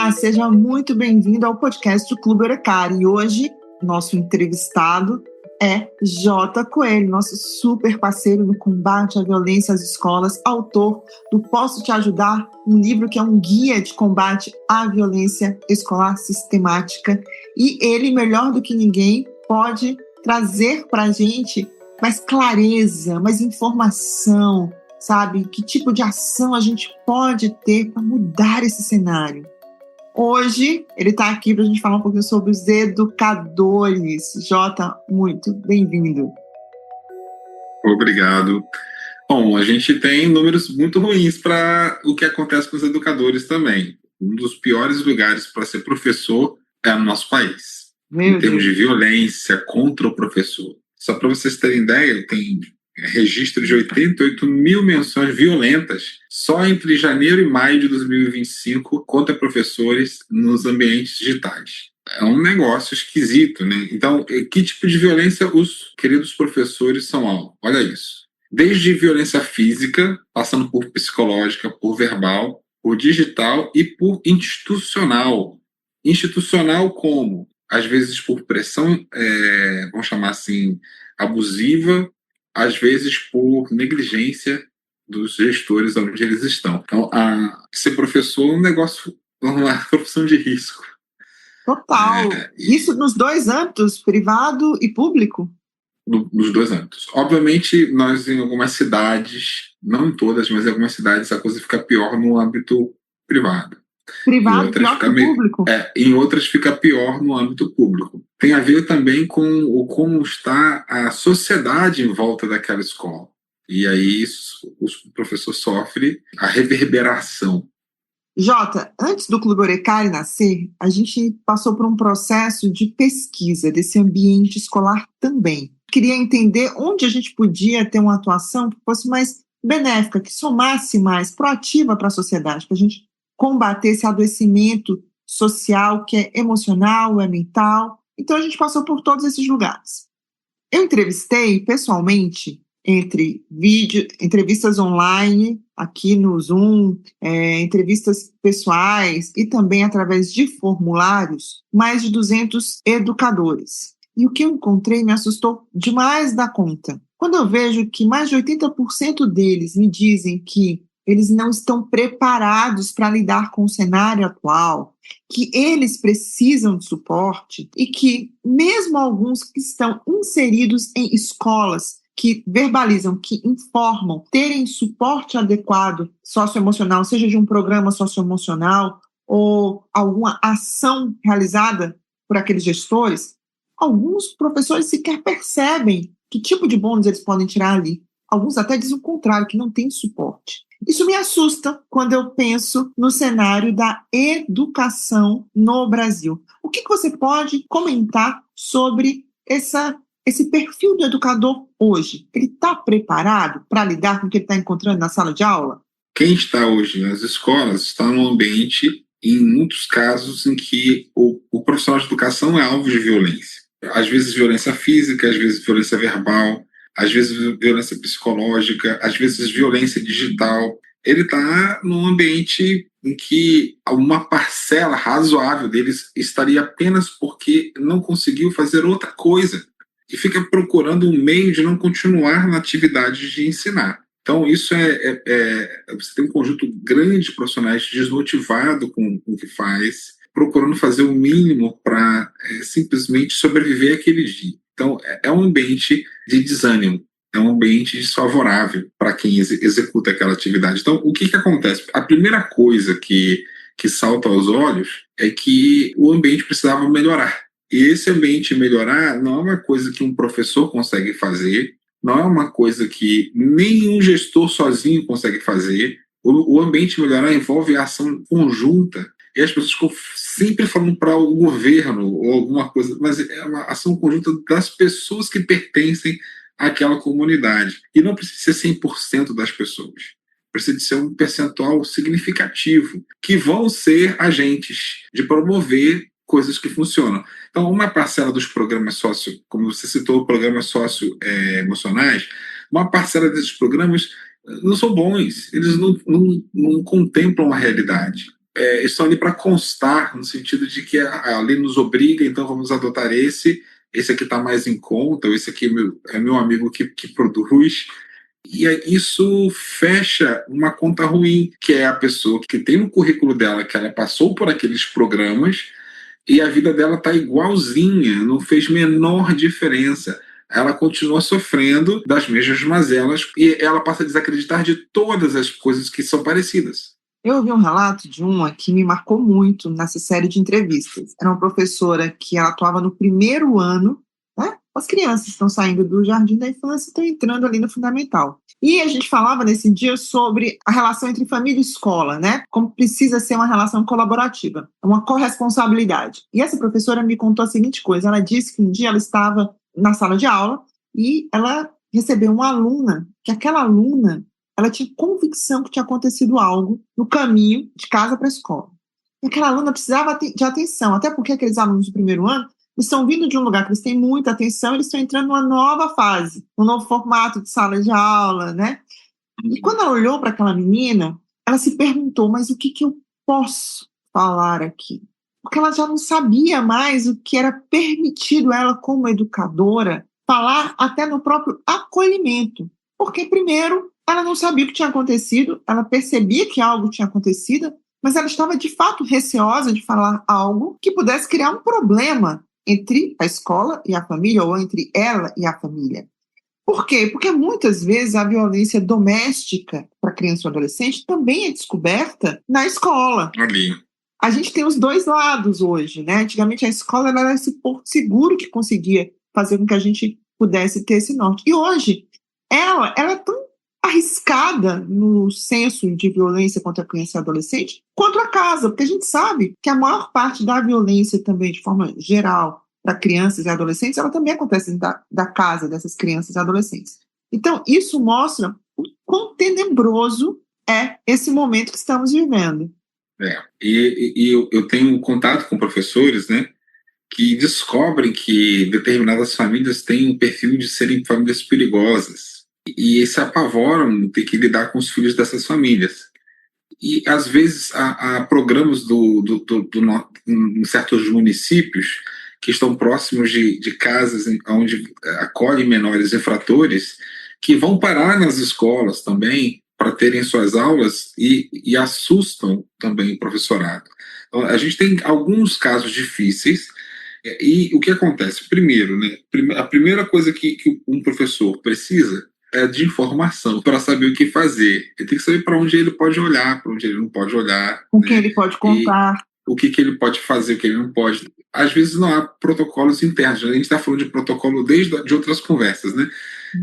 Olá, seja muito bem-vindo ao podcast do Clube Eurecar. E hoje, nosso entrevistado é Jota Coelho, nosso super parceiro no combate à violência às escolas, autor do Posso Te Ajudar, um livro que é um guia de combate à violência escolar sistemática. E ele, melhor do que ninguém, pode trazer para a gente mais clareza, mais informação, sabe? Que tipo de ação a gente pode ter para mudar esse cenário? Hoje, ele está aqui para a gente falar um pouquinho sobre os educadores. Jota, muito bem-vindo. Obrigado. Bom, a gente tem números muito ruins para o que acontece com os educadores também. Um dos piores lugares para ser professor é no nosso país, em termos de violência contra o professor. Só para vocês terem ideia, tem registro de 88 mil menções violentas só entre janeiro e maio de 2025 contra professores nos ambientes digitais. É um negócio esquisito, né? Então, que tipo de violência os queridos professores são alvo? Olha isso. Desde violência física, passando por psicológica, por verbal, por digital e por institucional. Institucional como? Às vezes por pressão, vamos chamar assim, abusiva, às vezes por negligência dos gestores onde eles estão. Então, ser professor é um negócio, uma profissão de risco. Total. Isso nos dois âmbitos, privado e público? Nos dois âmbitos. Obviamente, nós em algumas cidades, não em todas, mas em algumas cidades, a coisa fica pior no âmbito privado. Privado pior que o público? Em outras fica pior no âmbito público. Tem a ver também com como está a sociedade em volta daquela escola. E aí o professor sofre a reverberação. Jota, antes do Clube Eurecar nascer, a gente passou por um processo de pesquisa desse ambiente escolar também. Queria entender onde a gente podia ter uma atuação que fosse mais benéfica, que somasse mais, proativa para a sociedade, para a gente combater esse adoecimento social que é emocional, é mental. Então a gente passou por todos esses lugares. Eu entrevistei pessoalmente, entre entrevistas online, aqui no Zoom, entrevistas pessoais e também através de formulários, mais de 200 educadores. E o que eu encontrei me assustou demais da conta. Quando eu vejo que mais de 80% deles me dizem que eles não estão preparados para lidar com o cenário atual, que eles precisam de suporte e que mesmo alguns que estão inseridos em escolas que verbalizam, que informam, terem suporte adequado socioemocional, seja de um programa socioemocional ou alguma ação realizada por aqueles gestores, alguns professores sequer percebem que tipo de bônus eles podem tirar ali. Alguns até dizem o contrário, que não tem suporte. Isso me assusta quando eu penso no cenário da educação no Brasil. O que você pode comentar sobre esse perfil do educador hoje? Ele está preparado para lidar com o que ele está encontrando na sala de aula? Quem está hoje nas escolas está num ambiente, em muitos casos, em que o profissional de educação é alvo de violência. Às vezes violência física, às vezes violência verbal, às vezes violência psicológica, às vezes violência digital. Ele está num ambiente em que uma parcela razoável deles estaria apenas porque não conseguiu fazer outra coisa e fica procurando um meio de não continuar na atividade de ensinar. Então, isso você tem um conjunto grande de profissionais desmotivado com o que faz, procurando fazer o mínimo para simplesmente sobreviver aquele dia. Então, é um ambiente de desânimo, é um ambiente desfavorável para quem executa aquela atividade. Então, o que acontece? A primeira coisa que salta aos olhos é que o ambiente precisava melhorar. E esse ambiente melhorar não é uma coisa que um professor consegue fazer, não é uma coisa que nenhum gestor sozinho consegue fazer. O ambiente melhorar envolve a ação conjunta. E as pessoas ficam sempre falando para o governo ou alguma coisa, mas é uma ação conjunta das pessoas que pertencem àquela comunidade. E não precisa ser 100% das pessoas. Precisa de ser um percentual significativo, que vão ser agentes de promover coisas que funcionam. Então, uma parcela dos programas como você citou, programas socioemocionais, uma parcela desses programas não são bons, eles não contemplam a realidade. estão ali para constar, no sentido de que a lei nos obriga, então vamos adotar esse aqui está mais em conta, ou esse aqui é meu amigo que produz. E isso fecha uma conta ruim, que é a pessoa que tem no currículo dela que ela passou por aqueles programas e a vida dela está igualzinha, não fez menor diferença. Ela continua sofrendo das mesmas mazelas e ela passa a desacreditar de todas as coisas que são parecidas. Eu ouvi um relato de uma que me marcou muito nessa série de entrevistas. Era uma professora que ela atuava no primeiro ano, né? As crianças estão saindo do jardim da infância e estão entrando ali no fundamental. E a gente falava nesse dia sobre a relação entre família e escola, né? Como precisa ser uma relação colaborativa, uma corresponsabilidade. E essa professora me contou a seguinte coisa: ela disse que um dia ela estava na sala de aula e ela recebeu uma aluna, que aquela aluna ela tinha convicção que tinha acontecido algo no caminho de casa para a escola. E aquela aluna precisava de atenção, até porque aqueles alunos do primeiro ano estão vindo de um lugar que eles têm muita atenção, eles estão entrando numa nova fase, um novo formato de sala de aula, né? E quando ela olhou para aquela menina, ela se perguntou, mas o que eu posso falar aqui? Porque ela já não sabia mais o que era permitido a ela, como educadora, falar até no próprio acolhimento. Porque, primeiro, ela não sabia o que tinha acontecido, ela percebia que algo tinha acontecido, mas ela estava de fato receosa de falar algo que pudesse criar um problema entre a escola e a família, ou entre ela e a família. Por quê? Porque muitas vezes a violência doméstica para criança ou adolescente também é descoberta na escola. Ali. A gente tem os dois lados hoje, né? Antigamente a escola era esse porto seguro que conseguia fazer com que a gente pudesse ter esse norte. E hoje ela é tão arriscada no senso de violência contra a criança e adolescente quanto a casa, porque a gente sabe que a maior parte da violência também, de forma geral, para crianças e adolescentes, ela também acontece dentro da casa dessas crianças e adolescentes. Então, isso mostra o quão tenebroso é esse momento que estamos vivendo. E eu tenho contato com professores, né, que descobrem que determinadas famílias têm um perfil de serem famílias perigosas e se apavoram de ter que lidar com os filhos dessas famílias. E, às vezes, há programas em certos municípios que estão próximos de casas onde acolhem menores infratores que vão parar nas escolas também para terem suas aulas e assustam também o professorado. Então, a gente tem alguns casos difíceis e o que acontece? Primeiro, né, a primeira coisa que um professor precisa é de informação para saber o que fazer. Ele tem que saber para onde ele pode olhar, para onde ele não pode olhar. Com quem ele pode contar. O que ele pode fazer, o que ele não pode. Às vezes não há protocolos internos. A gente está falando de protocolo de outras conversas, né?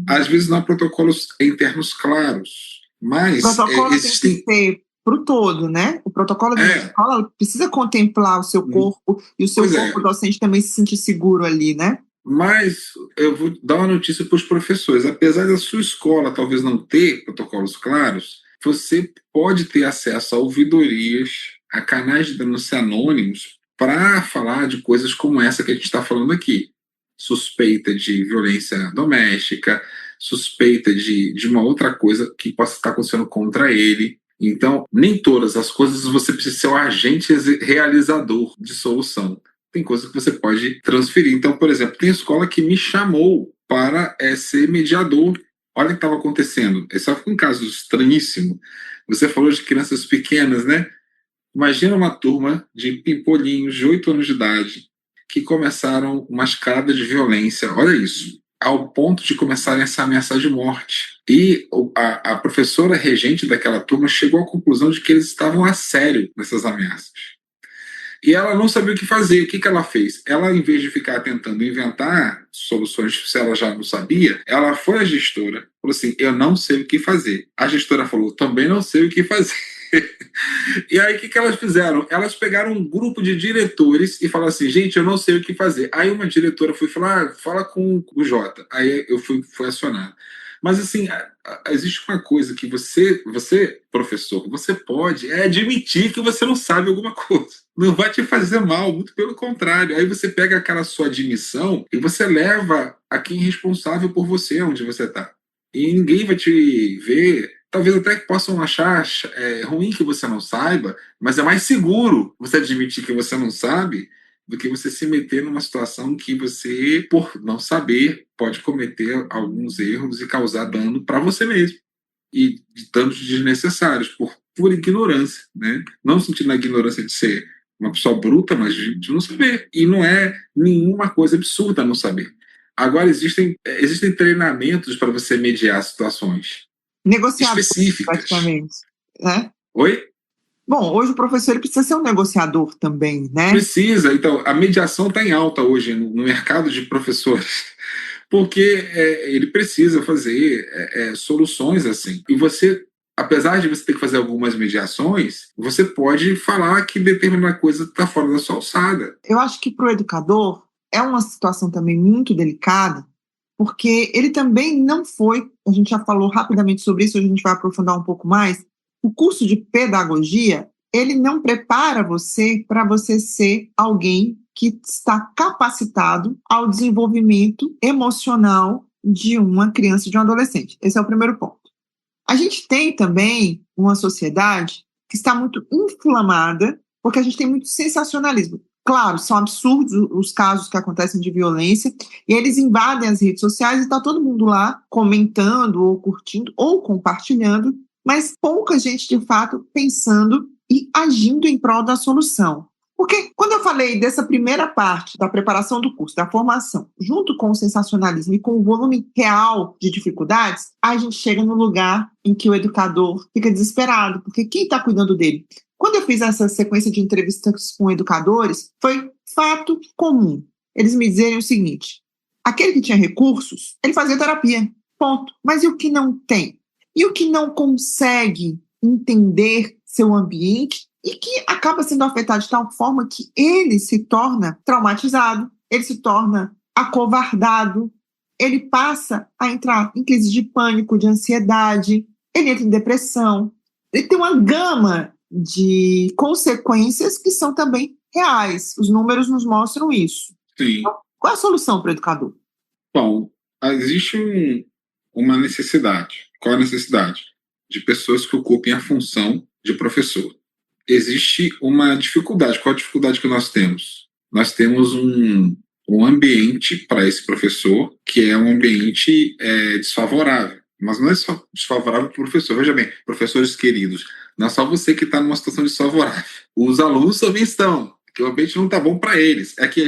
Às vezes não há protocolos internos claros. Mas o protocolo existem... tem que ser para o todo, né? O protocolo da escola precisa contemplar o seu corpo e o seu corpo docente também se sentir seguro ali, né? Mas eu vou dar uma notícia para os professores. Apesar da sua escola talvez não ter protocolos claros, você pode ter acesso a ouvidorias, a canais de denúncia anônimos para falar de coisas como essa que a gente está falando aqui. Suspeita de violência doméstica, suspeita de uma outra coisa que possa estar acontecendo contra ele. Então, nem todas as coisas você precisa ser o agente realizador de solução. Tem coisas que você pode transferir. Então, por exemplo, tem escola que me chamou para ser mediador. Olha o que estava acontecendo. Esse foi um caso estranhíssimo. Você falou de crianças pequenas, né? Imagina uma turma de pimpolinhos de 8 anos de idade que começaram uma escalada de violência. Olha isso. Ao ponto de começarem a se ameaçar de morte. E a professora regente daquela turma chegou à conclusão de que eles estavam a sério nessas ameaças. E ela não sabia o que fazer. O que ela fez? Ela, em vez de ficar tentando inventar soluções, se ela já não sabia, ela foi à gestora, falou assim, eu não sei o que fazer. A gestora falou, também não sei o que fazer. E aí, o que elas fizeram? Elas pegaram um grupo de diretores e falaram assim, gente, eu não sei o que fazer. Aí uma diretora foi falar, fala com o Jota. Aí eu fui acionado. Mas, assim, existe uma coisa que você, professor, você pode admitir que você não sabe alguma coisa. Não vai te fazer mal, muito pelo contrário. Aí você pega aquela sua admissão e você leva a quem é responsável por você onde você está. E ninguém vai te ver talvez até que possam achar ruim que você não saiba, mas é mais seguro você admitir que você não sabe do que você se meter numa situação que você, por não saber, pode cometer alguns erros e causar dano para você mesmo. E danos desnecessários, por ignorância, né? Não sentindo a ignorância de ser uma pessoa bruta, mas de não saber. E não é nenhuma coisa absurda não saber. Agora, existem treinamentos para você mediar situações Negociador, específicas. praticamente, né? Oi? Bom, hoje o professor ele precisa ser um negociador também, né? Precisa. Então, a mediação está em alta hoje no mercado de professores, porque ele precisa fazer soluções assim. E você, apesar de você ter que fazer algumas mediações, você pode falar que determinada coisa está fora da sua alçada. Eu acho que para o educador é uma situação também muito delicada, porque ele também não foi, a gente já falou rapidamente sobre isso, hoje a gente vai aprofundar um pouco mais. O curso de pedagogia, ele não prepara você para você ser alguém que está capacitado ao desenvolvimento emocional de uma criança e de um adolescente. Esse é o primeiro ponto. A gente tem também uma sociedade que está muito inflamada, porque a gente tem muito sensacionalismo. Claro, são absurdos os casos que acontecem de violência, e eles invadem as redes sociais e está todo mundo lá comentando, ou curtindo, ou compartilhando, mas pouca gente, de fato, pensando e agindo em prol da solução. Porque quando eu falei dessa primeira parte da preparação do curso, da formação, junto com o sensacionalismo e com o volume real de dificuldades, a gente chega no lugar em que o educador fica desesperado, porque quem está cuidando dele? Quando eu fiz essa sequência de entrevistas com educadores, foi fato comum. Eles me dizerem o seguinte: aquele que tinha recursos, ele fazia terapia, ponto. Mas e o que não tem? E o que não consegue entender seu ambiente e que acaba sendo afetado de tal forma que ele se torna traumatizado, ele se torna acovardado, ele passa a entrar em crise de pânico, de ansiedade, ele entra em depressão. Ele tem uma gama de consequências que são também reais. Os números nos mostram isso. Sim. Então, qual é a solução para o educador? Bom, existe uma necessidade. Qual é a necessidade? De pessoas que ocupem a função de professor. Existe uma dificuldade. Qual a dificuldade que nós temos? Nós temos um ambiente para esse professor que é um ambiente desfavorável. Mas não é só desfavorável para o professor. Veja bem, professores queridos, não é só você que está numa situação desfavorável. Os alunos também estão, que o ambiente não está bom para eles. É que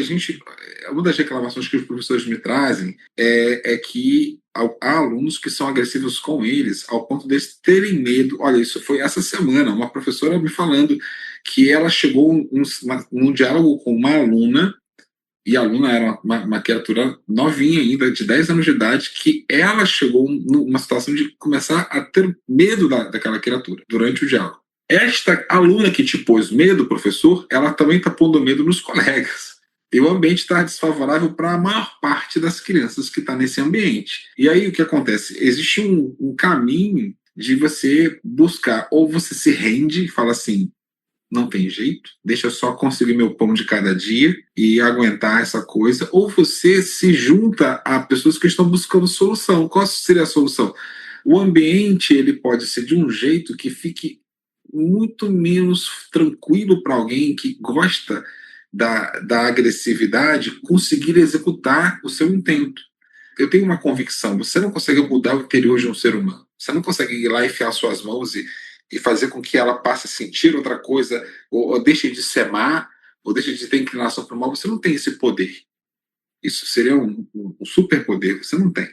uma das reclamações que os professores me trazem é que há alunos que são agressivos com eles, ao ponto deles terem medo. Olha, isso foi essa semana, uma professora me falando que ela chegou num diálogo com uma aluna, e a aluna era uma criatura novinha ainda, de 10 anos de idade, que ela chegou numa situação de começar a ter medo daquela criatura durante o diálogo. Esta aluna que te pôs medo, professor, ela também está pondo medo nos colegas. E o ambiente está desfavorável para a maior parte das crianças que está nesse ambiente. E aí o que acontece? Existe um caminho de você buscar, ou você se rende e fala assim: não tem jeito, deixa eu só conseguir meu pão de cada dia e aguentar essa coisa, ou você se junta a pessoas que estão buscando solução. Qual seria a solução? O ambiente ele pode ser de um jeito que fique muito menos tranquilo para alguém que gosta da agressividade conseguir executar o seu intento. Eu tenho uma convicção: você não consegue mudar o interior de um ser humano. Você não consegue ir lá e enfiar suas mãos e fazer com que ela passe a sentir outra coisa, ou deixe de ser má, ou deixe de ter inclinação para o mal. Você não tem esse poder. Isso seria um superpoder, você não tem.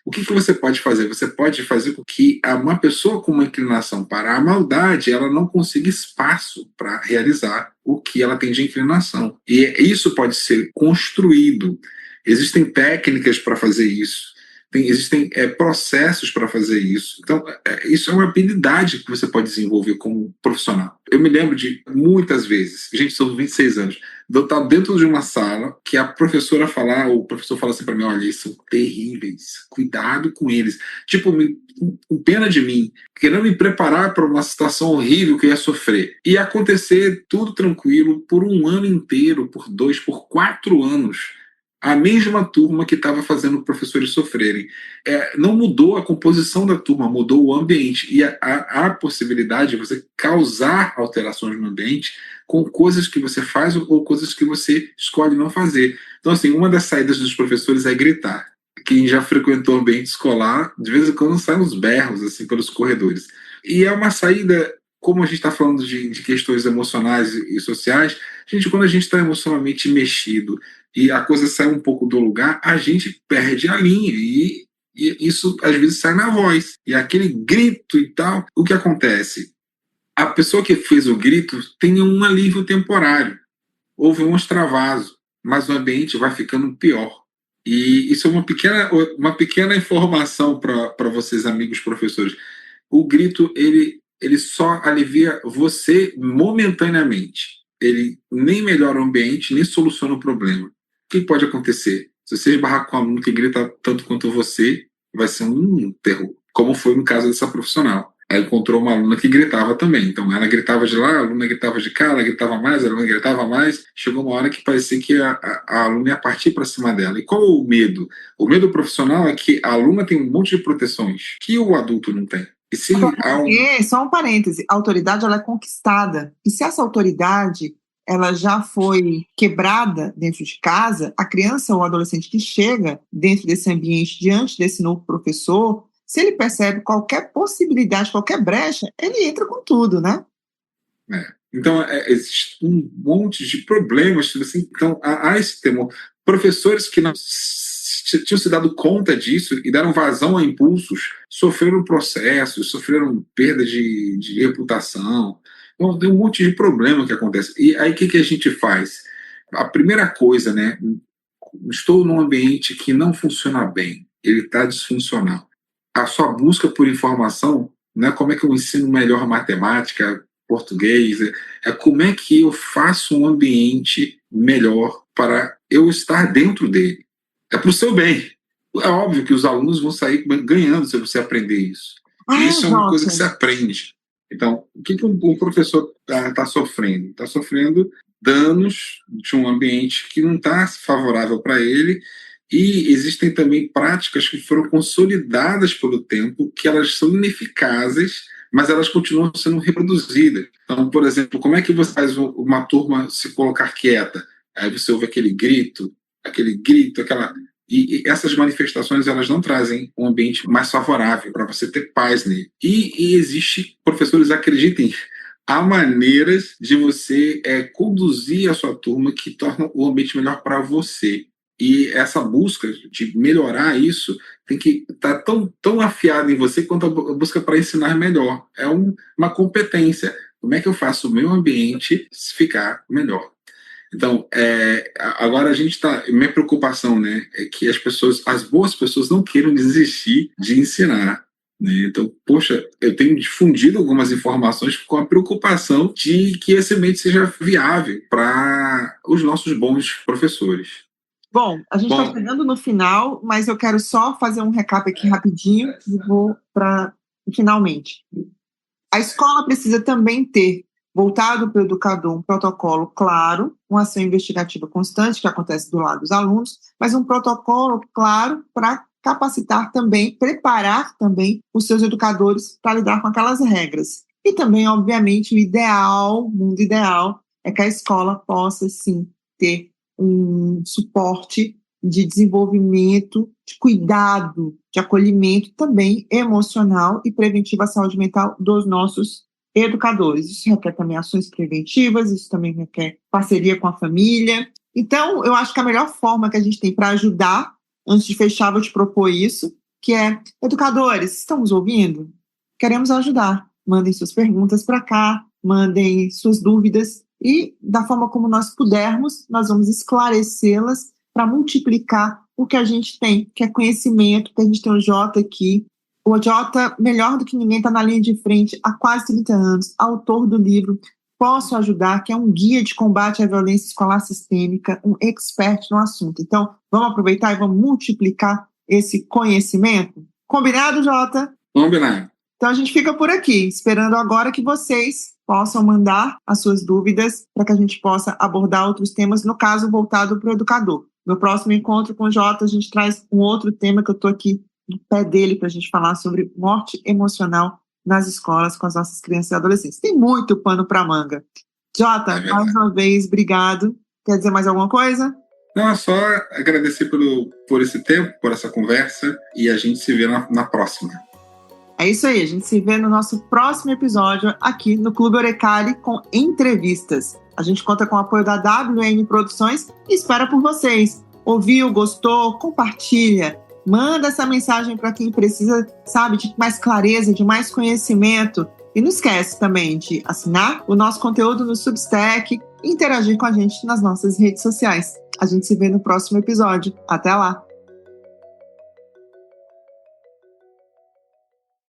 O que você pode fazer? Você pode fazer com que uma pessoa com uma inclinação para a maldade, ela não consiga espaço para realizar o que ela tem de inclinação. E isso pode ser construído. Existem técnicas para fazer isso. Existem processos para fazer isso. Então, isso é uma habilidade que você pode desenvolver como profissional. Eu me lembro de muitas vezes, gente, são 26 anos, de eu estar dentro de uma sala que a professora falar, o professor fala assim para mim: olha, eles são terríveis, cuidado com eles. Tipo, com pena de mim, querendo me preparar para uma situação horrível que eu ia sofrer. E acontecer tudo tranquilo por um ano inteiro, por 2, por 4 anos. a mesma turma que estava fazendo professores sofrerem. Não mudou a composição da turma, mudou o ambiente. E há a possibilidade de você causar alterações no ambiente com coisas que você faz ou coisas que você escolhe não fazer. Então, assim, uma das saídas dos professores é gritar. Quem já frequentou o ambiente escolar, de vez em quando saem uns berros assim, pelos corredores. E é uma saída, como a gente está falando de questões emocionais e sociais, gente, quando a gente está emocionalmente mexido e a coisa sai um pouco do lugar, a gente perde a linha e isso às vezes sai na voz. E aquele grito e tal, o que acontece? A pessoa que fez o grito tem um alívio temporário, houve um extravaso, mas o ambiente vai ficando pior. E isso é uma pequena informação para vocês, amigos professores. O grito, ele só alivia você momentaneamente. Ele nem melhora o ambiente, nem soluciona o problema. O que pode acontecer? Se você esbarrar com um aluno que grita tanto quanto você, vai ser um terror. Como foi no caso dessa profissional. Ela encontrou uma aluna que gritava também. Então, ela gritava de lá, a aluna gritava de cá, ela gritava mais, a aluna gritava mais. Chegou uma hora que parecia que a aluna ia partir para cima dela. E qual o medo? O medo profissional é que a aluna tem um monte de proteções que o adulto não tem. E se há um... Só um parêntese, a autoridade ela é conquistada. E se essa autoridade ela já foi quebrada dentro de casa, a criança ou o adolescente que chega dentro desse ambiente, diante desse novo professor, se ele percebe qualquer possibilidade, qualquer brecha, ele entra com tudo, né? Então, existe um monte de problemas. Assim, então, há esse temor. Professores que não tinham se dado conta disso e deram vazão a impulsos, sofreram processos, sofreram perda de reputação. Então, tem um monte de problema que acontece. E aí, o que a gente faz? A primeira coisa, né? Estou num ambiente que não funciona bem, ele está disfuncional. A sua busca por informação, né, como é que eu ensino melhor matemática, português, como é que eu faço um ambiente melhor para eu estar dentro dele. É para o seu bem. É óbvio que os alunos vão sair ganhando se você aprender isso. E isso é uma coisa que se aprende. Então, o que o professor está sofrendo? Está sofrendo danos de um ambiente que não está favorável para ele, e existem também práticas que foram consolidadas pelo tempo, que elas são ineficazes, mas elas continuam sendo reproduzidas. Então, por exemplo, como é que você faz uma turma se colocar quieta? Aí você ouve aquele grito, aquela... E essas manifestações, elas não trazem um ambiente mais favorável para você ter paz nele. E existe, professores, acreditem, há maneiras de você conduzir a sua turma que tornam o ambiente melhor para você. E essa busca de melhorar isso tem que estar tão afiada em você quanto a busca para ensinar melhor. É uma competência. Como é que eu faço o meu ambiente ficar melhor? Então, agora a gente está... Minha preocupação, né, é que as boas pessoas não queiram desistir de ensinar. Né? Então, poxa, eu tenho difundido algumas informações com a preocupação de que esse ambiente seja viável para os nossos bons professores. Bom, a gente está chegando no final, mas eu quero só fazer um recap aqui rapidinho e vou para finalmente. A escola precisa também ter, voltado para o educador, um protocolo claro, uma ação investigativa constante que acontece do lado dos alunos, mas um protocolo claro para capacitar também, preparar também os seus educadores para lidar com aquelas regras. E também, obviamente, o mundo ideal é que a escola possa, sim, ter um suporte de desenvolvimento, de cuidado, de acolhimento também emocional e preventivo à saúde mental dos nossos educadores. Isso requer também ações preventivas, isso também requer parceria com a família. Então, eu acho que a melhor forma que a gente tem para ajudar, antes de fechar, vou te propor isso, que é, educadores, estamos ouvindo? Queremos ajudar. Mandem suas perguntas para cá, mandem suas dúvidas, e da forma como nós pudermos, nós vamos esclarecê-las para multiplicar o que a gente tem, que é conhecimento, que a gente tem o Jota aqui. O Jota, melhor do que ninguém, está na linha de frente há quase 30 anos, autor do livro Posso Ajudar, que é um guia de combate à violência escolar sistêmica, um expert no assunto. Então, vamos aproveitar e vamos multiplicar esse conhecimento? Combinado, Jota? Combinado. Então, a gente fica por aqui, esperando agora que vocês possam mandar as suas dúvidas para que a gente possa abordar outros temas, no caso, voltado para o educador. No próximo encontro com o Jota, a gente traz um outro tema que eu estou aqui no pé dele para a gente falar sobre morte emocional nas escolas com as nossas crianças e adolescentes. Tem muito pano para manga. Jota, mais uma vez, obrigado. Quer dizer mais alguma coisa? Não, é só agradecer por esse tempo, por essa conversa, e a gente se vê na próxima. É isso aí, a gente se vê no nosso próximo episódio aqui no Clube Orecali com entrevistas. A gente conta com o apoio da WN Produções e espera por vocês. Ouviu, gostou? Compartilha. Manda essa mensagem para quem precisa, sabe, de mais clareza, de mais conhecimento. E não esquece também de assinar o nosso conteúdo no Substack e interagir com a gente nas nossas redes sociais. A gente se vê no próximo episódio. Até lá!